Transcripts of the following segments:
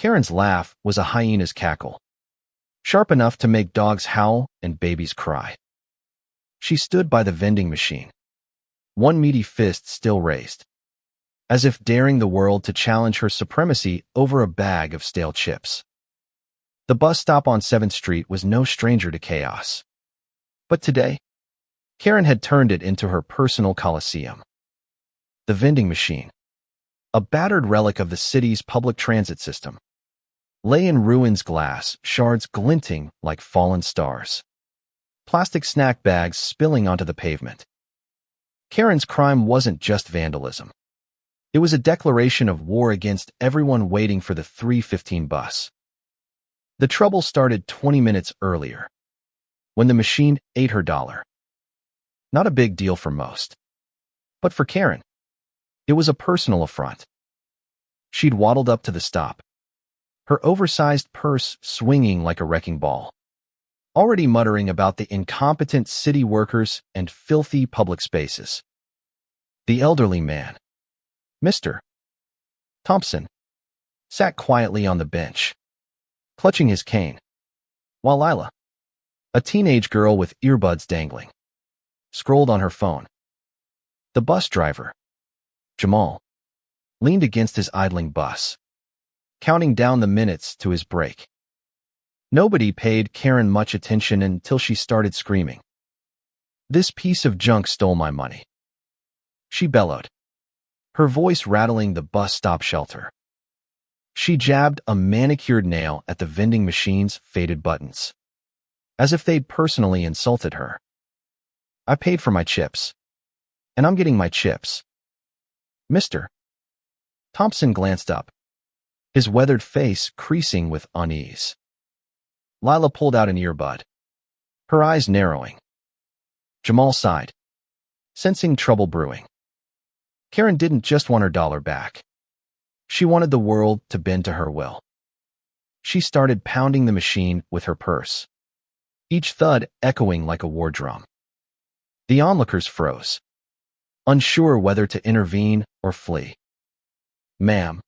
Karen's laugh was a hyena's cackle, sharp enough to make dogs howl and babies cry. She stood by the vending machine, one meaty fist still raised, as if daring the world to challenge her supremacy over a bag of stale chips. The bus stop on 7th Street was no stranger to chaos. But today, Karen had turned it into her personal coliseum. The vending machine, a battered relic of the city's public transit system, lay in ruins, glass shards glinting like fallen stars, plastic snack bags spilling onto the pavement. Karen's crime wasn't just vandalism. It was a declaration of war against everyone waiting for the 3:15 bus. The trouble started 20 minutes earlier, when the machine ate her dollar. Not a big deal for most. But for Karen, it was a personal affront. She'd waddled up to the stop, her oversized purse swinging like a wrecking ball, already muttering about the incompetent city workers and filthy public spaces. The elderly man, Mr. Thompson, sat quietly on the bench, clutching his cane, while Lila, a teenage girl with earbuds dangling, scrolled on her phone. The bus driver, Jamal, leaned against his idling bus, counting down the minutes to his break. Nobody paid Karen much attention until she started screaming. "This piece of junk stole my money," she bellowed, her voice rattling the bus stop shelter. She jabbed a manicured nail at the vending machine's faded buttons, as if they'd personally insulted her. "I paid for my chips, and I'm getting my chips." Mr. Thompson glanced up, his weathered face creasing with unease. Lila pulled out an earbud, her eyes narrowing. Jamal sighed, sensing trouble brewing. Karen didn't just want her dollar back. She wanted the world to bend to her will. She started pounding the machine with her purse, each thud echoing like a war drum. The onlookers froze, unsure whether to intervene or flee. "Ma'am,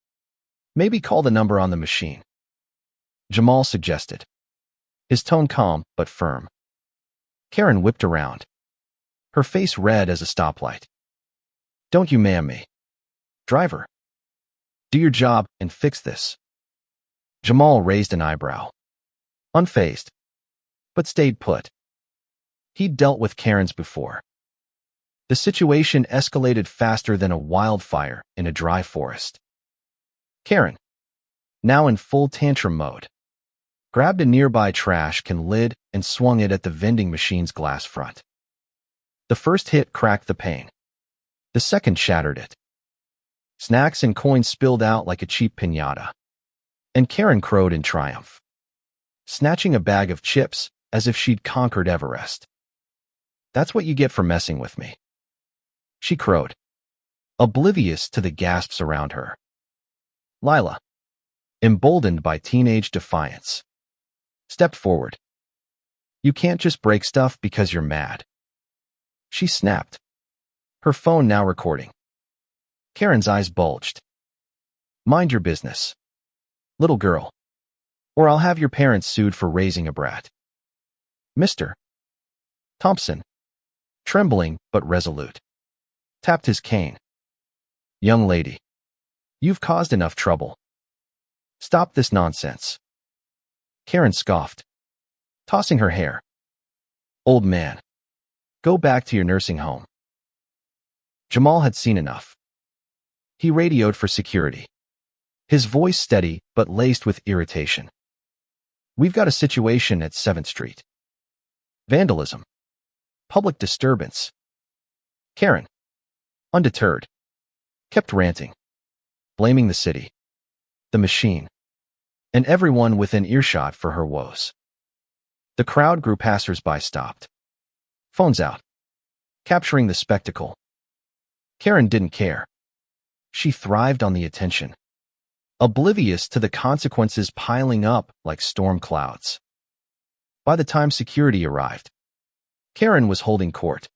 maybe call the number on the machine," Jamal suggested, his tone calm but firm. Karen whipped around, her face red as a stoplight. "Don't you ma'am me. Driver, do your job and fix this." Jamal raised an eyebrow, unfazed, but stayed put. He'd dealt with Karens before. The situation escalated faster than a wildfire in a dry forest. Karen, now in full tantrum mode, grabbed a nearby trash can lid and swung it at the vending machine's glass front. The first hit cracked the pane. The second shattered it. Snacks and coins spilled out like a cheap piñata, and Karen crowed in triumph, snatching a bag of chips as if she'd conquered Everest. "That's what you get for messing with me," she crowed, oblivious to the gasps around her. Lila, emboldened by teenage defiance, stepped forward. "You can't just break stuff because you're mad," she snapped, her phone now recording. Karen's eyes bulged. "Mind your business, little girl, or I'll have your parents sued for raising a brat." Mr. Thompson, trembling but resolute, tapped his cane. "Young lady, you've caused enough trouble. Stop this nonsense." Karen scoffed, tossing her hair. "Old man, go back to your nursing home." Jamal had seen enough. He radioed for security, his voice steady but laced with irritation. "We've got a situation at 7th Street. Vandalism. Public disturbance." Karen, undeterred, kept ranting, blaming the city, the machine, and everyone within earshot for her woes. The crowd grew. Passers-by stopped, phones out, capturing the spectacle. Karen didn't care. She thrived on the attention, oblivious to the consequences piling up like storm clouds. By the time security arrived, Karen was holding court,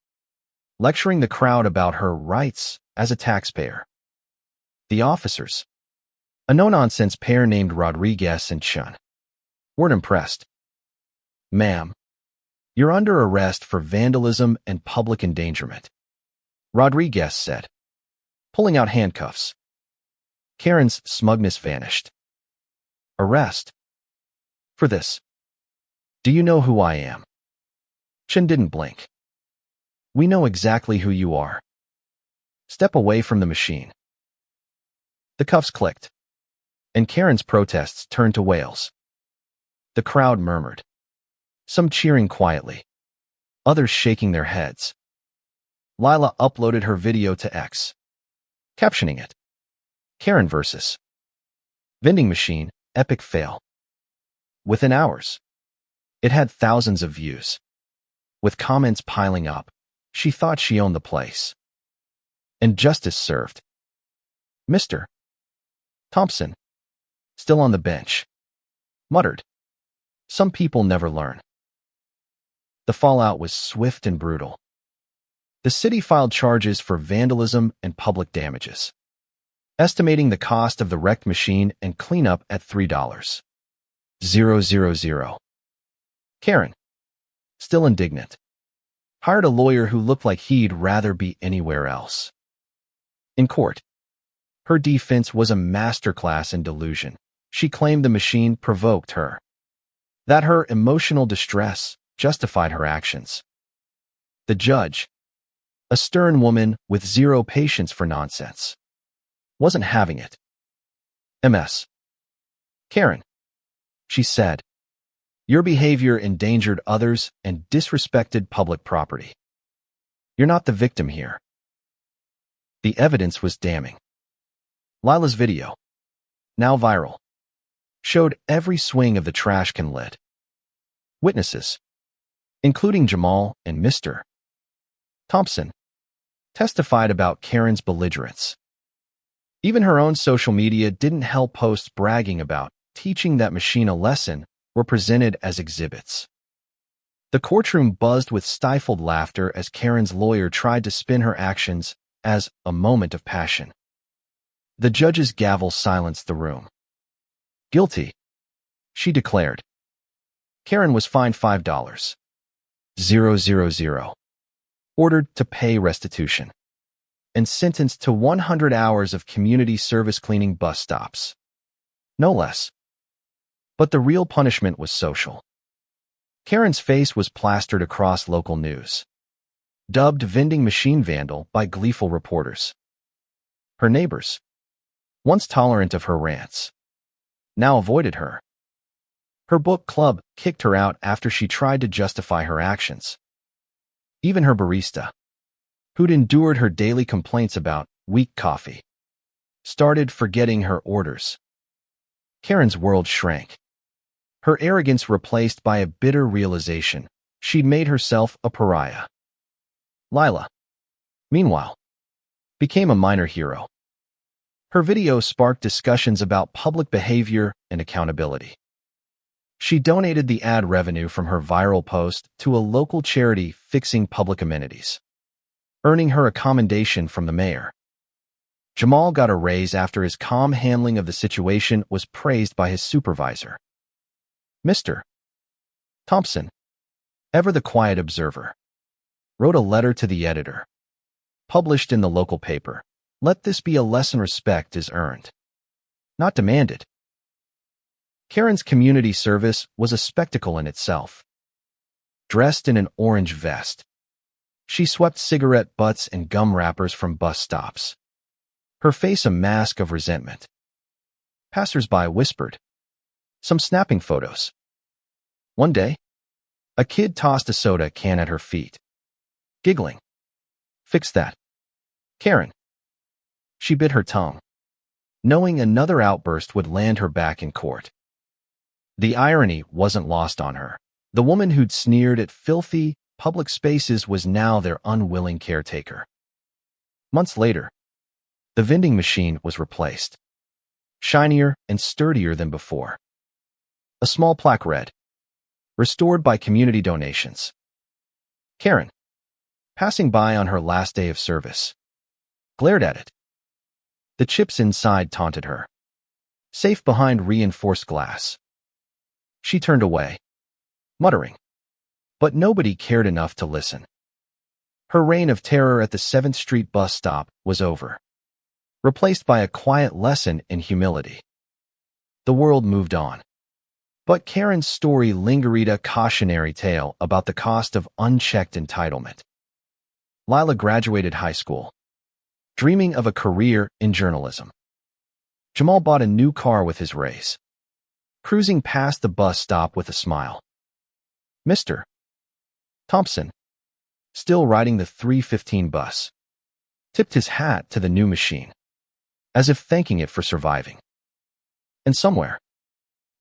lecturing the crowd about her rights as a taxpayer. The officers, A no-nonsense pair named Rodriguez and Chun weren't impressed. "Ma'am, you're under arrest for vandalism and public endangerment," Rodriguez said, pulling out handcuffs. Karen's smugness vanished. "Arrest? For this? Do you know who I am?" Chun didn't blink. "We know exactly who you are. Step away from the machine." The cuffs clicked, and Karen's protests turned to wails. The crowd murmured, some cheering quietly, others shaking their heads. Lila uploaded her video to X, captioning it, "Karen versus Vending Machine, Epic Fail." Within hours, it had thousands of views. With comments piling up, she thought she owned the place. And justice served. Mr. Thompson, still on the bench, muttered, "Some people never learn." The fallout was swift and brutal. The city filed charges for vandalism and public damages, estimating the cost of the wrecked machine and cleanup at $3,000. Karen, still indignant, hired a lawyer who looked like he'd rather be anywhere else. In court, her defense was a masterclass in delusion. She claimed the machine provoked her, that her emotional distress justified her actions. The judge, a stern woman with zero patience for nonsense, wasn't having it. "Ms. Karen," she said, "your behavior endangered others and disrespected public property. You're not the victim here." The evidence was damning. Lila's video, now viral, showed every swing of the trash can lid. Witnesses, including Jamal and Mr. Thompson, testified about Karen's belligerence. Even her own social media didn't help. Posts bragging about teaching that machine a lesson were presented as exhibits. The courtroom buzzed with stifled laughter as Karen's lawyer tried to spin her actions as a moment of passion. The judge's gavel silenced the room. "Guilty," she declared. Karen was fined $5,000, ordered to pay restitution, and sentenced to 100 hours of community service cleaning bus stops. No less. But the real punishment was social. Karen's face was plastered across local news, dubbed vending machine vandal by gleeful reporters. Her neighbors, once tolerant of her rants, now avoided her. Her book club kicked her out after she tried to justify her actions. Even her barista, who'd endured her daily complaints about weak coffee, started forgetting her orders. Karen's world shrank, her arrogance replaced by a bitter realization she'd made herself a pariah. Lila, meanwhile, became a minor hero. Her video sparked discussions about public behavior and accountability. She donated the ad revenue from her viral post to a local charity fixing public amenities, earning her a commendation from the mayor. Jamal got a raise after his calm handling of the situation was praised by his supervisor. Mr. Thompson, ever the quiet observer, wrote a letter to the editor, published in the local paper. "Let this be a lesson: respect is earned, not demanded." Karen's community service was a spectacle in itself. Dressed in an orange vest, she swept cigarette butts and gum wrappers from bus stops, her face a mask of resentment. Passers-by whispered, some snapping photos. One day, a kid tossed a soda can at her feet, giggling. "Fix that, Karen." She bit her tongue, knowing another outburst would land her back in court. The irony wasn't lost on her. The woman who'd sneered at filthy public spaces was now their unwilling caretaker. Months later, the vending machine was replaced, shinier and sturdier than before. A small plaque read, "Restored by community donations." Karen, passing by on her last day of service, glared at it. The chips inside taunted her. safe behind reinforced glass. She turned away, muttering, but nobody cared enough to listen. Her reign of terror at the 7th Street bus stop was over, replaced by a quiet lesson in humility. The world moved on. But Karen's story lingered, a cautionary tale about the cost of unchecked entitlement. Lila graduated high school, dreaming of a career in journalism. Jamal bought a new car with his raise, cruising past the bus stop with a smile. Mr. Thompson, still riding the 3:15 bus, tipped his hat to the new machine, as if thanking it for surviving. And somewhere,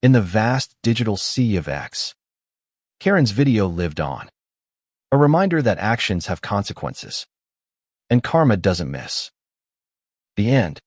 in the vast digital sea of X, Karen's video lived on, a reminder that actions have consequences, and karma doesn't miss. The end.